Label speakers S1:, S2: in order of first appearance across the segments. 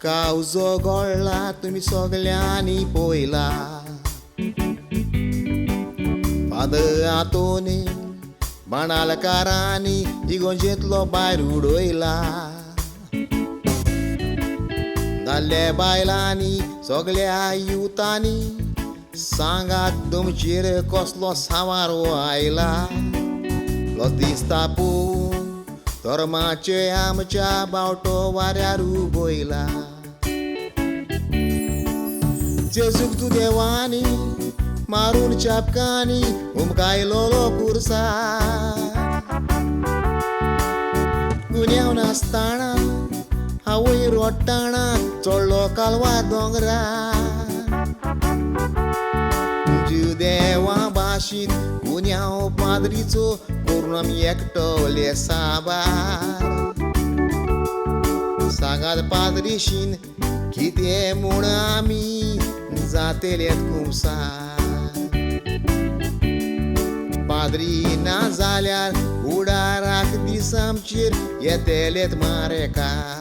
S1: कावजो घोळ्ळा तुमी सगल्यांनी पळयला. फाद हातोनी बाणालकारांनी इगोंजेंतलो भायर उडयला. दादले बायलांनी सगळ्या युथांनी सांगात तुमचेर कसलो सांवारो आयला. लोक दिसता पळोवन धर्माचे आमच्या बावटो वाऱ्यार उबयला. जेजूक तूं देवानी मारून चापकांनी उमकायलो कुर्सा. गुन्यांव नासतना हांव वयर ओडटाना चडलो कालवा दोंगरा. जीव देवा भाशीत गुन्यांव पाद्रीचो करून आमी एकटोले साबार. सांगात पाद्रीशीन कितें म्हूण आमी जातेलेत कुंसार. पाद्री ना जाल्यार उडाराक दीस आमचेर येतेलेत मारेकार.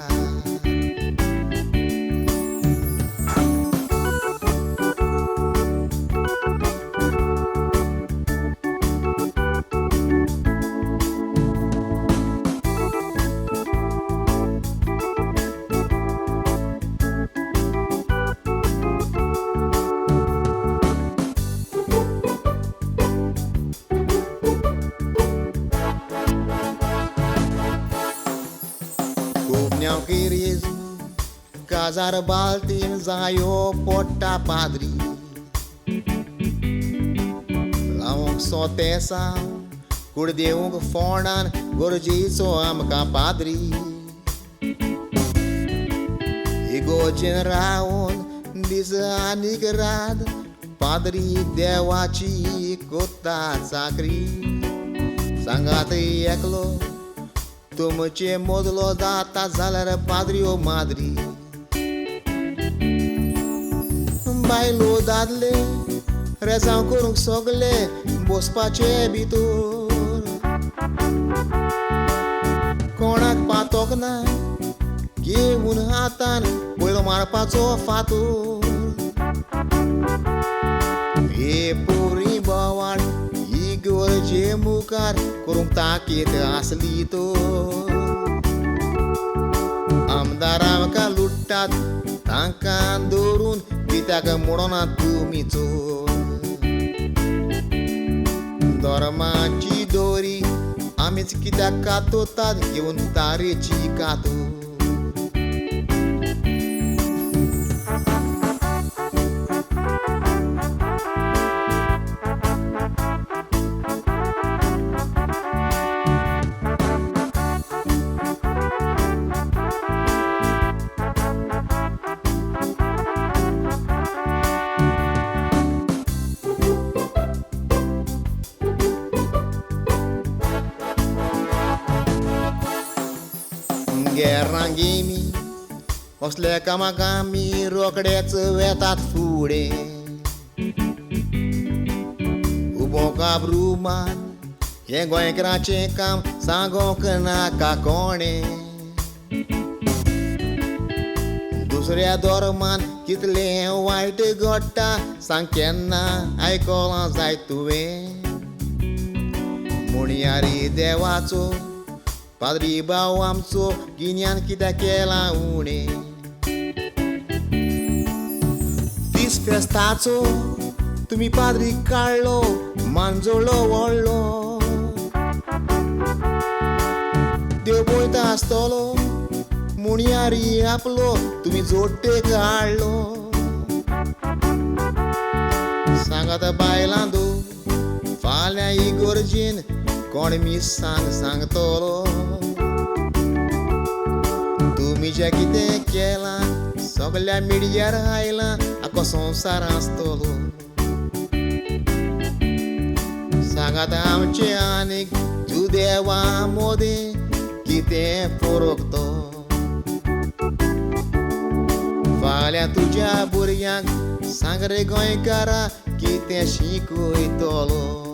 S1: Neuquirismo, casar baltin zaio porta padri. Laung sotesa, curdeung fornan, gorgiso amka padri. Igojin raon, disanigrad, padri dewachi kota zakri. Sangate eklo, तुमचे मोदलो जाता जाल्यार पाद्री ओ माद्री. बायलो दादले रेजांव करूंक सगले बसपाचे भितर. कोणाक पातोक ना घेवन हातान पयलो मारपाचो फातर. हे पोरी बोवाळ गरजे मुखार करूंक ताकीद आसली तर. आमदार आमकां लुट्टात तांकां दवरून कित्याक म्हणोनात तुमी चोर. धर्माची दोरी आमीच कित्याक कातोतात घेवन तारेची कातो. गेमी कसले कामाक आमी रोकडेच वेतात फुडें. उबो काबरूमान हें गोंयकाराचें काम सांगोंक नाका कोणें. दुसऱ्या धर्मान कितलें वायट घडटा सांग केन्ना आयकोलां जाय तुवें. मुणयारी देवाचो पाद्री भाव आमचो गिन्यान कित्याक केलां उणें. दीस फेस्ताचो तुमी पाद्री काडलो मांजोळो व्हडलो. देव पळयता आसतलो मुणयारी आपलो तुमी जोडटेक हाडलो. सांगात बायलांदो फाल्यां इगोर्जेन कोण मिसांग सांगतलो. तुमी जें कितें केलां सगल्या मिडियार आयलां आख्खो संवसार आसतलो. सांगात आमचें आनीक तूं देवा मोदें कितें फरक तो. फाल्यां तुज्या भुरग्यांक सांग रे गोंयकारा कितें शिकयतलो.